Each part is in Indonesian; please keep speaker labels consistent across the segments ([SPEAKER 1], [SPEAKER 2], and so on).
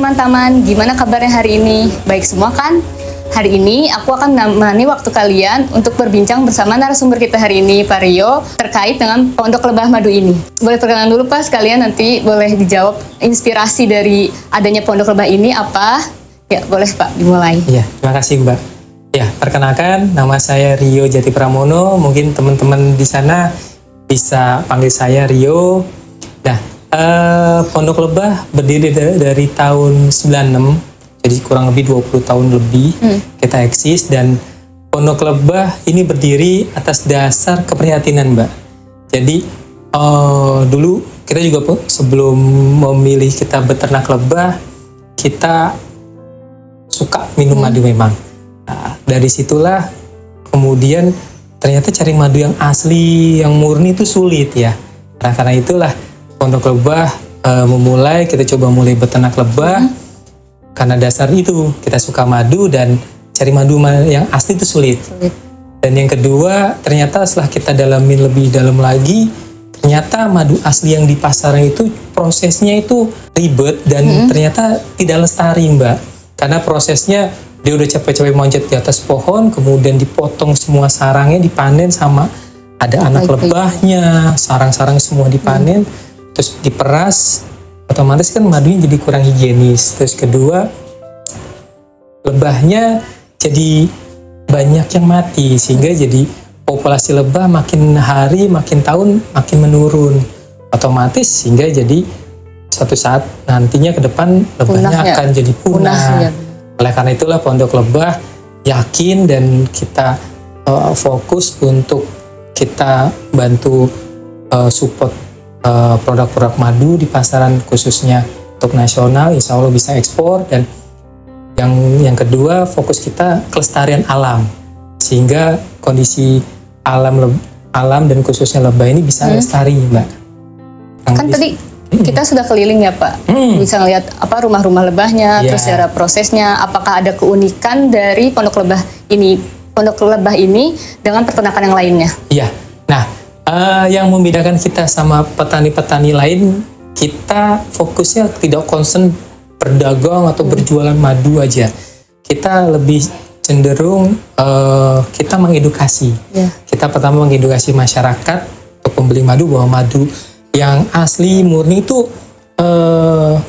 [SPEAKER 1] teman-teman, gimana kabarnya hari ini? Baik semua kan? Hari ini aku akan menemani waktu kalian untuk berbincang bersama narasumber kita hari ini, Pak Rio, terkait dengan Pondok Lebah Madu ini. Boleh perkenalan dulu Pak, sekalian nanti boleh dijawab inspirasi dari adanya Pondok Lebah ini apa? Ya, boleh Pak, dimulai.
[SPEAKER 2] Iya, terima kasih Mbak. Ya, perkenalkan, nama saya Rio Jati Pramono. Mungkin teman-teman di sana bisa panggil saya Rio. Nah, Pondok Lebah berdiri dari tahun 96, jadi kurang lebih 20 tahun lebih kita eksis. Dan Pondok Lebah ini berdiri atas dasar keprihatinan, Mbak. Jadi dulu kita juga sebelum memilih kita beternak lebah, kita suka minum madu memang. Nah, dari situlah kemudian ternyata cari madu yang asli, yang murni itu sulit ya. Nah, karena itulah Pondok Lebah memulai, kita coba mulai beternak lebah. Karena dasar itu kita suka madu dan cari madu yang asli itu sulit. Dan yang kedua, ternyata setelah kita dalamin lebih dalam lagi, ternyata madu asli yang di pasaran itu prosesnya itu ribet dan ternyata tidak lestari, Mbak. Karena prosesnya dia udah capek-capek manjat di atas pohon, kemudian dipotong semua sarangnya, dipanen sama ada anak lebahnya, sarang-sarang semua dipanen, terus diperas, otomatis kan madunya jadi kurang higienis. Terus kedua, lebahnya jadi banyak yang mati, sehingga jadi populasi lebah makin hari, makin tahun, makin menurun. Otomatis sehingga jadi suatu saat nantinya ke depan lebahnya akan jadi punah. Oleh karena itulah Pondok Lebah yakin dan kita fokus untuk kita bantu support produk-produk madu di pasaran khususnya untuk nasional, insya Allah bisa ekspor. Dan yang kedua, fokus kita kelestarian alam, sehingga kondisi alam dan khususnya lebah ini bisa lestari, Mbak.
[SPEAKER 1] Kan tadi kita sudah keliling ya Pak, bisa ngelihat apa rumah-rumah lebahnya, terus cara prosesnya, apakah ada keunikan dari Pondok Lebah ini dengan peternakan yang lainnya? Iya.
[SPEAKER 2] Nah, yang membedakan kita sama petani-petani lain, kita fokusnya tidak concern berdagang atau berjualan madu aja. Kita lebih cenderung kita mengedukasi. Kita pertama mengedukasi masyarakat untuk pembeli madu bahwa madu yang asli murni itu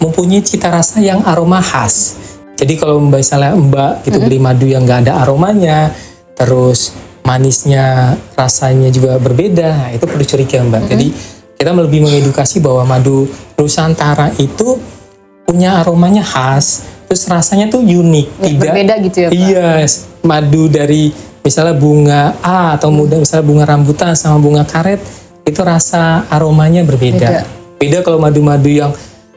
[SPEAKER 2] mempunyai cita rasa yang aroma khas. Jadi kalau misalnya Mbak gitu beli madu yang nggak ada aromanya, terus manisnya rasanya juga berbeda, nah itu perlu curiga, Mbak. Jadi kita lebih mengedukasi bahwa madu Nusantara itu punya aromanya khas, terus rasanya tuh unik, tidak
[SPEAKER 1] berbeda gitu ya Pak?
[SPEAKER 2] Iya, madu dari misalnya bunga A atau misalnya bunga rambutan sama bunga karet, itu rasa aromanya berbeda. Beda kalau madu-madu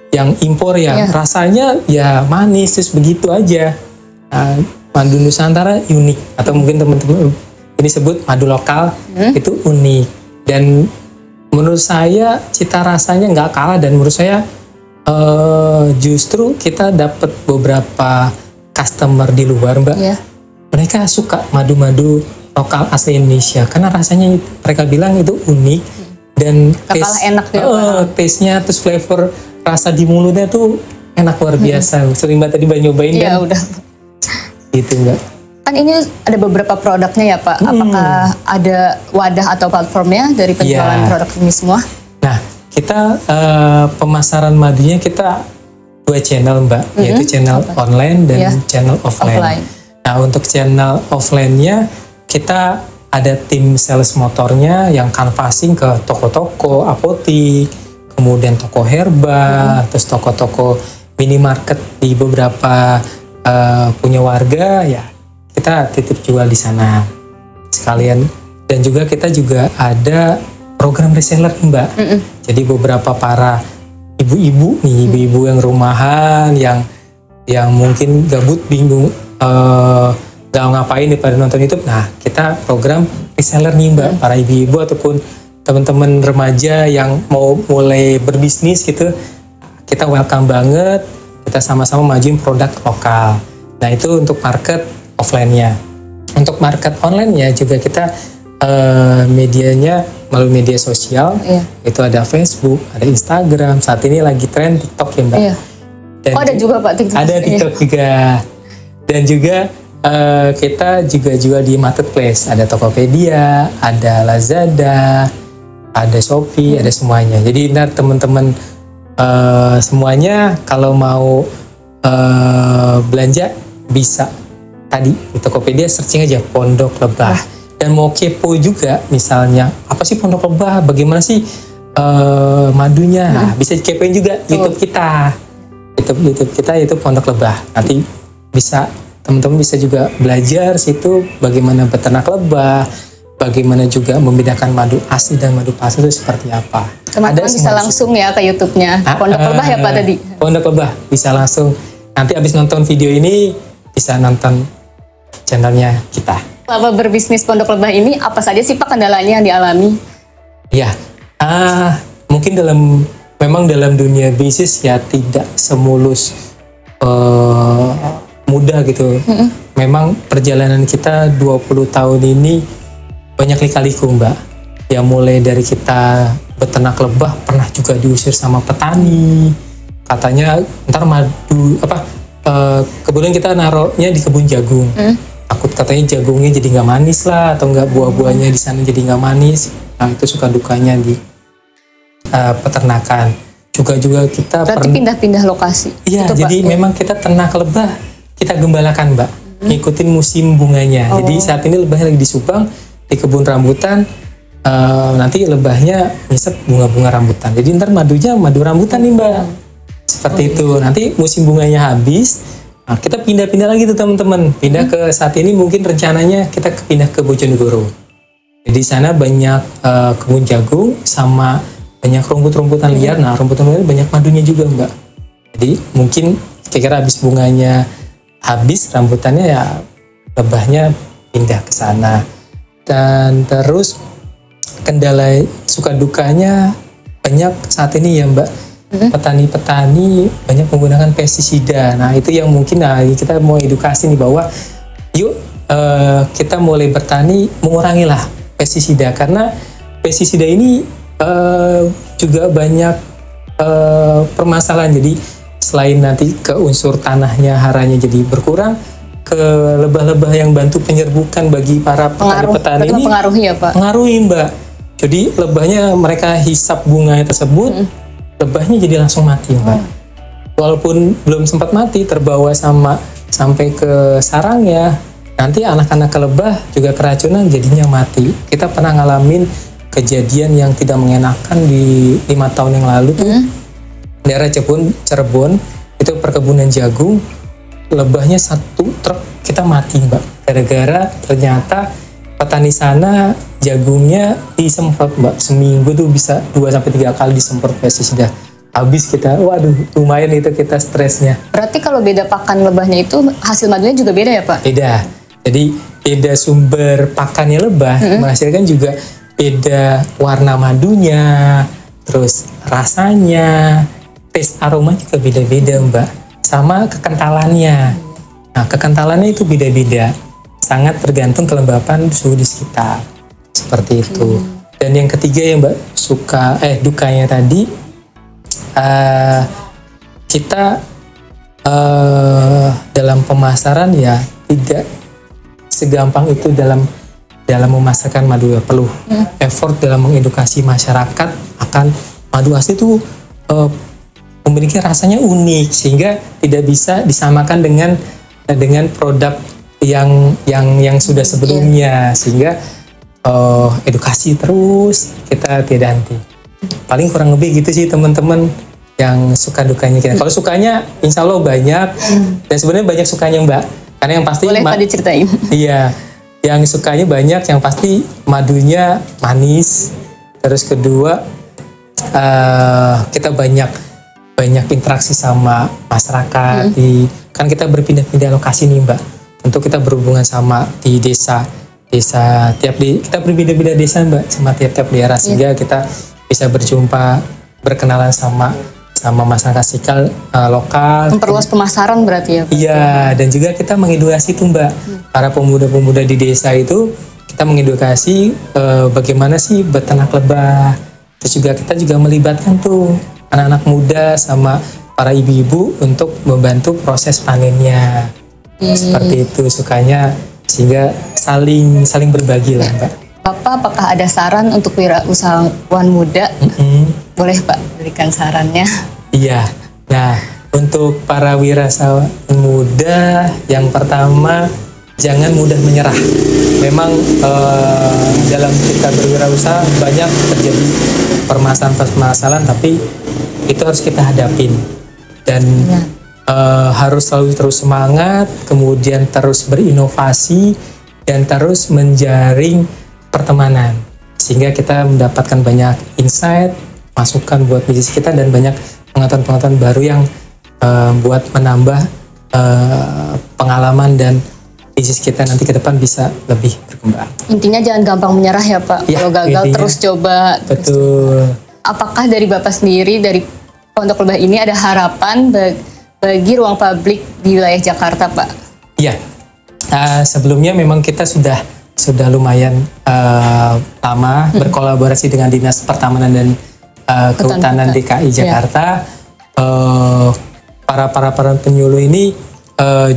[SPEAKER 2] yang impor ya, rasanya ya manis terus begitu aja. Nah, madu Nusantara unik, atau mungkin teman-teman ini sebut madu lokal, itu unik. Dan menurut saya cita rasanya nggak kalah, dan menurut saya justru kita dapat beberapa customer di luar, Mbak. Mereka suka madu-madu lokal asli Indonesia karena rasanya mereka bilang itu unik dan taste-nya terus flavor rasa di mulutnya tuh enak luar biasa. Sering banget tadi Mbak nyobain kan?
[SPEAKER 1] Udah.
[SPEAKER 2] Gitu, Mbak.
[SPEAKER 1] Kan ini ada beberapa produknya ya Pak. Apakah ada wadah atau platformnya dari penjualan produk ini semua? Nah,
[SPEAKER 2] kita pemasaran madunya kita 2 channel, Mbak, yaitu channel online dan channel offline. Nah, untuk channel offline-nya kita ada tim sales motornya yang canvassing ke toko-toko, apotik, kemudian toko herba, terus toko-toko minimarket di beberapa punya warga, ya kita titip jual di sana sekalian. Dan juga kita juga ada program reseller, Mbak. Jadi beberapa para ibu-ibu nih, ibu-ibu yang rumahan, yang mungkin gabut, bingung, gak ngapain daripada nonton YouTube. Nah, kita program reseller nih, Mbak, para ibu-ibu ataupun teman-teman remaja yang mau mulai berbisnis gitu. Kita welcome banget, kita sama-sama majuin produk lokal. Nah, itu untuk market offline-nya. Untuk market online-nya juga kita medianya melalui media sosial, itu ada Facebook, ada Instagram, saat ini lagi tren TikTok ya Mbak. Dan
[SPEAKER 1] Oh, ada juga Pak TikTok.
[SPEAKER 2] ada TikTok juga. Dan juga kita juga jual di marketplace. Ada Tokopedia, ada Lazada, ada Shopee, ada semuanya. Jadi ntar teman-teman semuanya kalau mau belanja bisa tadi di Tokopedia searching aja Pondok Lebah. Dan mau kepo juga misalnya apa sih Pondok Lebah, bagaimana sih madunya, nah, bisa kepoin juga YouTube kita. YouTube kita itu Pondok Lebah. Nanti bisa teman-teman bisa juga belajar situ bagaimana beternak lebah, bagaimana juga membedakan madu asli dan madu palsu itu seperti apa.
[SPEAKER 1] Teman-teman bisa langsung ya ke YouTube-nya Pondok Lebah ya Pak tadi.
[SPEAKER 2] Pondok Lebah bisa langsung. Nanti abis nonton video ini bisa nonton channelnya kita.
[SPEAKER 1] Selama berbisnis Pondok Lebah ini apa saja sih Pak kendalanya yang dialami?
[SPEAKER 2] Ya, mungkin memang dalam dunia bisnis ya tidak semulus mudah gitu. Memang perjalanan kita 20 tahun ini banyak lika-liku Mbak. Ya mulai dari kita beternak lebah pernah juga diusir sama petani. Katanya ntar madu kebetulan kita naruhnya di kebun jagung. Takut katanya jagungnya jadi nggak manis lah atau nggak buah-buahnya di sana jadi nggak manis. Nah itu suka dukanya di peternakan. Juga kita
[SPEAKER 1] berarti pindah-pindah lokasi.
[SPEAKER 2] Iya,
[SPEAKER 1] gitu,
[SPEAKER 2] jadi
[SPEAKER 1] Pak.
[SPEAKER 2] memang kita ternak lebah kita gembalakan Mbak, ngikutin musim bunganya. Jadi saat ini lebahnya lagi di Subang di kebun rambutan. Nanti lebahnya ngisep bunga-bunga rambutan. Jadi ntar madunya madu rambutan nih Mbak. Seperti itu. Nanti musim bunganya habis, nah, kita pindah-pindah lagi tuh teman-teman. Pindah ke saat ini mungkin rencananya kita pindah ke Bojonegoro. Jadi sana banyak kebun jagung sama banyak rumput-rumputan liar. Nah, rumput-rumputan banyak madunya juga Mbak. Jadi mungkin kira-kira habis bunganya habis rambutannya ya lebahnya pindah ke sana. Dan terus kendala suka dukanya banyak saat ini ya Mbak. Petani-petani banyak menggunakan pestisida. Nah itu yang mungkin kita mau edukasi nih bahwa yuk kita mulai bertani mengurangilah pestisida, karena pestisida ini juga banyak permasalahan. Jadi selain nanti ke unsur tanahnya haranya jadi berkurang, ke lebah-lebah yang bantu penyerbukan bagi para petani-petani ini
[SPEAKER 1] mempengaruhi ya Pak?
[SPEAKER 2] Pengaruhi Mbak. Jadi lebahnya mereka hisap bunganya tersebut, lebahnya jadi langsung mati Mbak. Walaupun belum sempat mati, terbawa sampai ke sarangnya, nanti anak-anak lebah juga keracunan jadinya mati. Kita pernah ngalamin kejadian yang tidak mengenakan di 5 tahun yang lalu tuh. Daerah Cirebon itu perkebunan jagung, lebahnya 1 truk kita mati Mbak, gara-gara ternyata petani sana jagungnya disemprot Mbak, seminggu tuh bisa 2-3 kali disemprot pestisida. Habis kita, waduh lumayan itu kita stresnya.
[SPEAKER 1] Berarti kalau beda pakan lebahnya itu hasil madunya juga beda ya Pak?
[SPEAKER 2] Beda, jadi beda sumber pakannya lebah, menghasilkan juga beda warna madunya, terus rasanya, tes aroma juga beda-beda Mbak, sama kekentalannya. Nah kekentalannya itu beda-beda, sangat tergantung kelembapan suhu di sekitar, seperti itu. Dan yang ketiga ya Mbak, dukanya tadi, kita dalam pemasaran ya tidak segampang itu dalam memasarkan madu, ya perlu effort dalam mengedukasi masyarakat akan madu asli itu memiliki rasanya unik sehingga tidak bisa disamakan dengan produk yang sudah sebelumnya, sehingga edukasi terus kita tidak henti. Paling kurang lebih gitu sih teman-teman yang suka dukanya kita. Kalau sukanya insya Allah banyak, dan sebenarnya banyak sukanya Mbak, karena yang pasti
[SPEAKER 1] boleh Pak diceritain.
[SPEAKER 2] Iya, yang sukanya banyak, yang pasti madunya manis. Terus kedua kita banyak interaksi sama masyarakat. Kan kita berpindah-pindah lokasi nih Mbak. Tentu kita berhubungan sama di desa kita berbeda-beda desa Mbak, sama tiap-tiap daerah, sehingga kita bisa berjumpa, berkenalan sama masyarakat lokal.
[SPEAKER 1] Memperluas pemasaran berarti ya Pak?
[SPEAKER 2] Iya, dan juga kita mengedukasi tuh Mbak, para pemuda-pemuda di desa itu kita mengedukasi bagaimana sih beternak lebah. Terus juga kita melibatkan tuh anak-anak muda sama para ibu-ibu untuk membantu proses panennya. Seperti itu sukanya, sehingga saling berbagi lah, Mbak.
[SPEAKER 1] Bapak, apakah ada saran untuk wirausahawan muda? Boleh Pak berikan sarannya?
[SPEAKER 2] Iya. Nah, untuk para wirausahawan muda, yang pertama jangan mudah menyerah. Memang dalam kita berwirausaha banyak terjadi permasalahan-permasalahan, tapi itu harus kita hadapin dan harus selalu terus semangat, kemudian terus berinovasi dan terus menjaring pertemanan, sehingga kita mendapatkan banyak insight, masukan buat bisnis kita, dan banyak pengetahuan-pengetahuan baru yang buat menambah pengalaman dan bisnis kita nanti ke depan bisa lebih berkembang.
[SPEAKER 1] Intinya jangan gampang menyerah ya Pak.
[SPEAKER 2] Ya,
[SPEAKER 1] kalau gagal
[SPEAKER 2] intinya,
[SPEAKER 1] terus coba.
[SPEAKER 2] Betul.
[SPEAKER 1] Apakah dari Bapak sendiri, dari Pondok Lebah ini ada harapan bagi ruang publik di wilayah Jakarta, Pak?
[SPEAKER 2] Iya. Sebelumnya memang kita sudah lumayan lama berkolaborasi dengan Dinas Pertamanan dan Kehutanan DKI Jakarta. Para penyuluh ini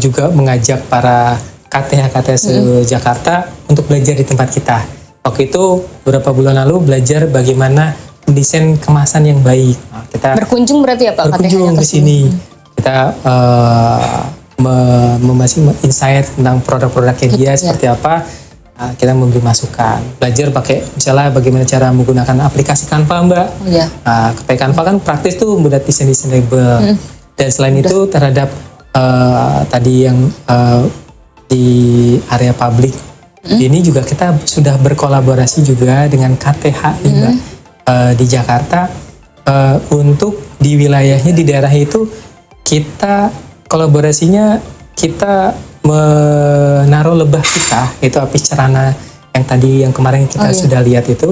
[SPEAKER 2] juga mengajak para KTH-KTH se-Jakarta untuk belajar di tempat kita. Waktu itu beberapa bulan lalu belajar bagaimana mendesain kemasan yang baik. Nah, kita
[SPEAKER 1] berkunjung berarti ya Pak?
[SPEAKER 2] Berkunjung ke sini. Kita membahas insight tentang produk-produknya dia seperti apa. Nah, kita memberi masukan. Belajar pakai misalnya bagaimana cara menggunakan aplikasi Canva, Mbak. Nah, pakai Canva kan praktis tuh, buat desain label. Dan selain itu terhadap tadi yang di area publik ini juga kita sudah berkolaborasi juga dengan KTH di Jakarta untuk di wilayahnya, di daerah itu kita kolaborasinya, kita menaruh lebah kita, itu api cerana yang kemarin kita sudah lihat itu,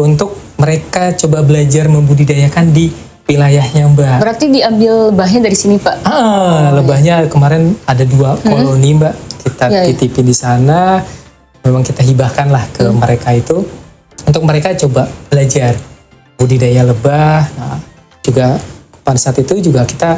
[SPEAKER 2] untuk mereka coba belajar membudidayakan di wilayahnya, Mbak.
[SPEAKER 1] Berarti diambil lebahnya dari sini, Pak?
[SPEAKER 2] Lebahnya kemarin ada 2 koloni, Mbak. Kita titipin di sana. Memang kita hibahkan lah ke mereka itu, untuk mereka coba belajar budidaya lebah. Nah, juga pada saat itu juga kita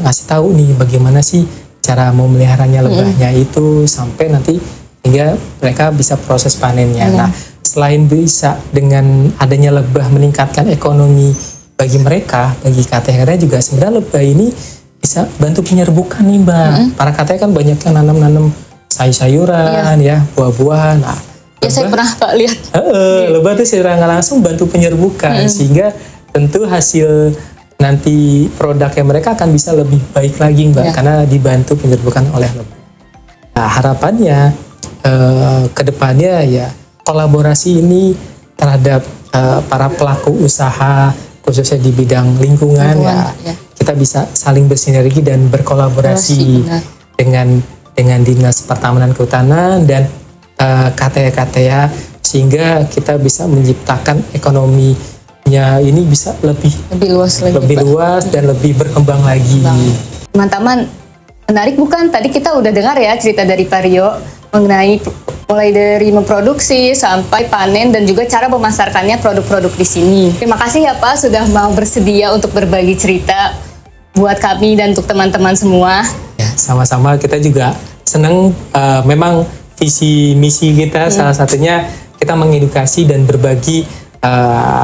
[SPEAKER 2] ngasih tahu nih bagaimana sih cara memeliharanya lebahnya itu sampai nanti hingga mereka bisa proses panennya. Nah, selain bisa dengan adanya lebah meningkatkan ekonomi bagi mereka, bagi KTH juga sebenarnya lebah ini bisa bantu penyerbukan nih, Mbak. Para KTH kan banyak yang nanam sayur-sayuran, ya, buah-buahan. Nah,
[SPEAKER 1] ya, saya pernah Pak lihat.
[SPEAKER 2] Lebah itu secara nggak langsung bantu penyerbukan, sehingga tentu hasil nanti produknya mereka akan bisa lebih baik lagi, Mbak, karena dibantu penyerbukan oleh lebah. Nah, harapannya ke depannya ya kolaborasi ini terhadap para pelaku usaha khususnya di bidang lingkungan kita bisa saling bersinergi dan berkolaborasi dengan Dinas Pertamanan Kehutanan dan KTH sehingga kita bisa menciptakan ekonominya ini bisa lebih luas dan lebih berkembang lagi.
[SPEAKER 1] Teman-teman, menarik bukan? Tadi kita udah dengar ya cerita dari Pak Rio mengenai mulai dari memproduksi sampai panen dan juga cara memasarkannya produk-produk di sini. Terima kasih ya Pak sudah mau bersedia untuk berbagi cerita buat kami dan untuk teman-teman semua.
[SPEAKER 2] Ya, sama-sama, kita juga senang. Memang visi misi kita salah satunya kita mengedukasi dan berbagi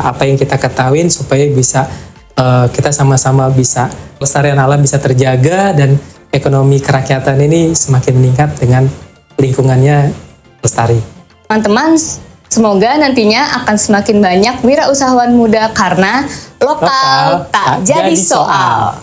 [SPEAKER 2] apa yang kita ketahui supaya bisa kita sama-sama bisa kelestarian alam bisa terjaga dan ekonomi kerakyatan ini semakin meningkat dengan lingkungannya lestari.
[SPEAKER 1] Teman-teman, semoga nantinya akan semakin banyak wirausahawan muda karena lokal tak jadi soal.